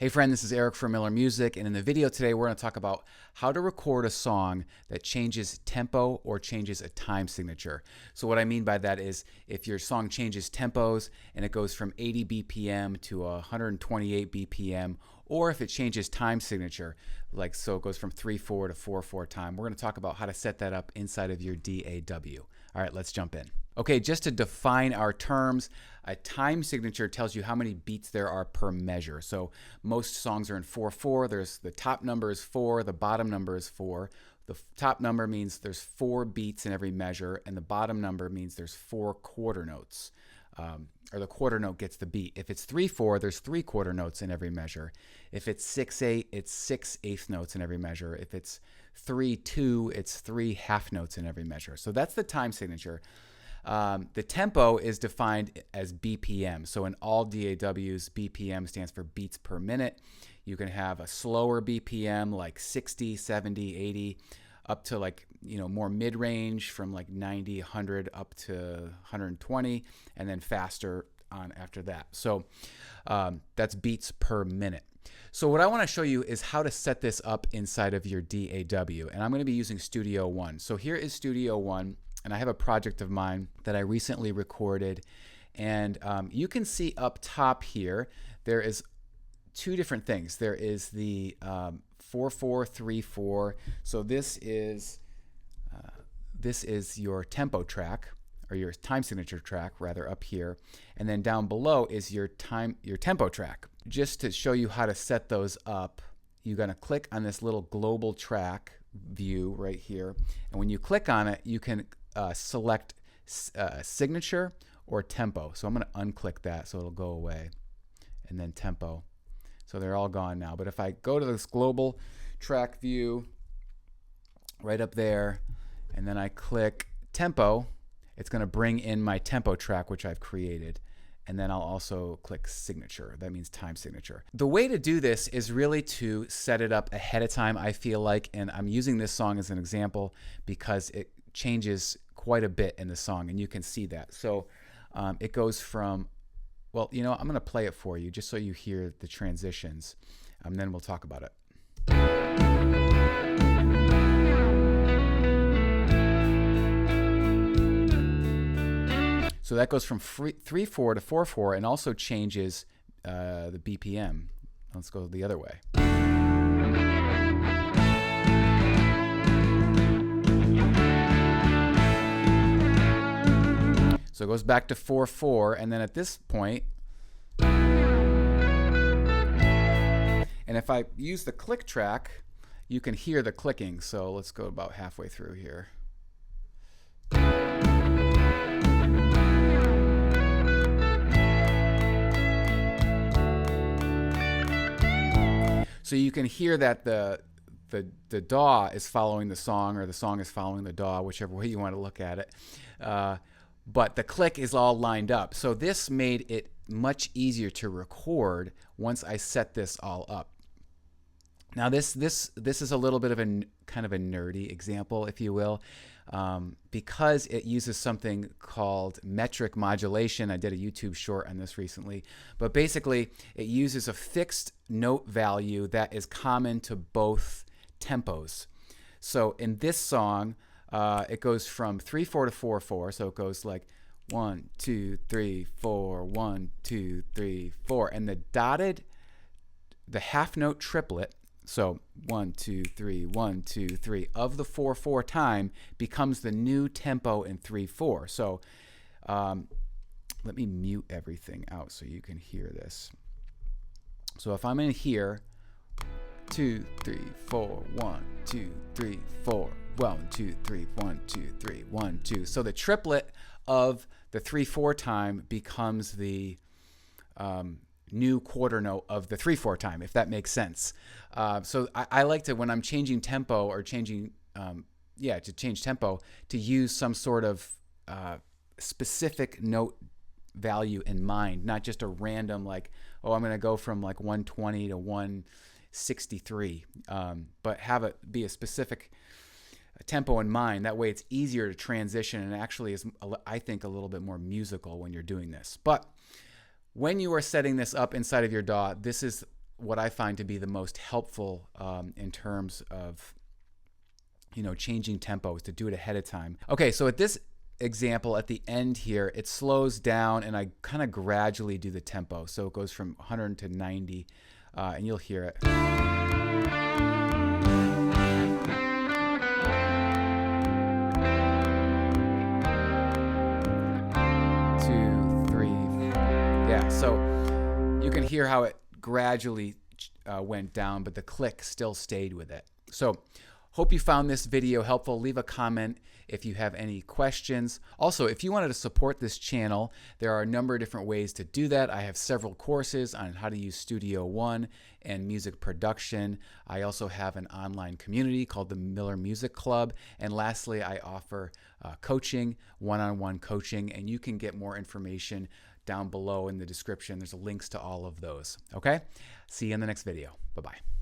Hey friend, this is Eric from Miller Music, and in the video today we're going to talk about how to record a song that changes tempo or changes a time signature. So what I mean by that is if your song changes tempos and it goes from 80 BPM to 128 BPM, or if it changes time signature, like so it goes from 3/4 to 4/4 time, we're going to talk about how to set that up inside of your DAW. All right, let's jump in. Okay, just to define our terms, a time signature tells you how many beats there are per measure. So most songs are in 4/4. There's the top number is 4, the bottom number is 4. The top number means there's 4 beats in every measure, and the bottom number means there's 4 quarter notes. Or the quarter note gets the beat. If it's 3/4, there's 3 quarter notes in every measure. If it's 6/8, it's 6/8 notes in every measure. If it's 3/2, it's 3 half notes in every measure. So that's the time signature. The tempo is defined as BPM. So in all DAWs, BPM stands for beats per minute. You can have a slower BPM like 60, 70, 80, up to like, more mid-range from like 90, 100 up to 120, and then faster on after that. So that's beats per minute. So what I want to show you is how to set this up inside of your DAW, and I'm going to be using Studio One. So here is Studio One, and I have a project of mine that I recently recorded, and you can see up top here there is 2 different things. There is the 4/4, 3/4. So this is your tempo track, or your time signature track rather, up here, and then down below is your tempo track. Just to show you how to set those up, you're going to click on this little global track view right here, and when you click on it, you can select signature or tempo. So I'm going to unclick that so it'll go away, and then tempo. So they're all gone now. But if I go to this global track view right up there, and then I click tempo, it's going to bring in my tempo track, which I've created. And then I'll also click signature. That means time signature. The way to do this is really to set it up ahead of time, I feel like, and I'm using this song as an example because it changes quite a bit in the song, and you can see that. So it goes from, well, I'm going to play it for you just so you hear the transitions, and then we'll talk about it. So that goes from 3/4 to 4/4 and also changes the BPM. Let's go the other way. So it goes back to 4/4, and then at this point, and if I use the click track, you can hear the clicking. So let's go about halfway through here. So you can hear that the DAW is following the song, or the song is following the DAW, whichever way you want to look at it. But the click is all lined up. So this made it much easier to record once I set this all up. Now this is a little bit of a kind of a nerdy example, if you will, because it uses something called metric modulation. I did a YouTube short on this recently, but basically it uses a fixed note value that is common to both tempos. So in this song, it goes from 3/4 to 4/4, so it goes like 1, 2, 3, 4, 1, 2, 3, 4, and the half note triplet, so 1, 2, 3, 1, 2, 3 of the 4/4 time becomes the new tempo in 3/4. So let me mute everything out so you can hear this. So if I'm in here, 2, 3, 4, 1, 2, 3, 4, 1, 2, 3, 1, 2, 3, 1, 2. So the triplet of the 3/4 time becomes the new quarter note of the 3/4 time, if that makes sense. So I like to, when I'm changing tempo or changing, to change tempo, to use some sort of specific note value in mind, not just a random like, oh, I'm going to go from like 120 to 163, but have it be a specific tempo in mind. That way it's easier to transition, and actually is, I think, a little bit more musical when you're doing this. But when you are setting this up inside of your DAW, this is what I find to be the most helpful in terms of, you know, changing tempos, to do it ahead of time. Okay, so at this example at the end here, it slows down and I kind of gradually do the tempo. So it goes from 100 to 90 and you'll hear it. 2, 3. Yeah, so you can hear how it gradually went down, but the click still stayed with it. So hope you found this video helpful. Leave a comment if you have any questions. Also, if you wanted to support this channel, there are a number of different ways to do that. I have several courses on how to use Studio One and music production. I also have an online community called the Miller Music Club. And lastly, I offer coaching, one-on-one coaching, and you can get more information down below in the description. There's links to all of those. Okay? See you in the next video. Bye-bye.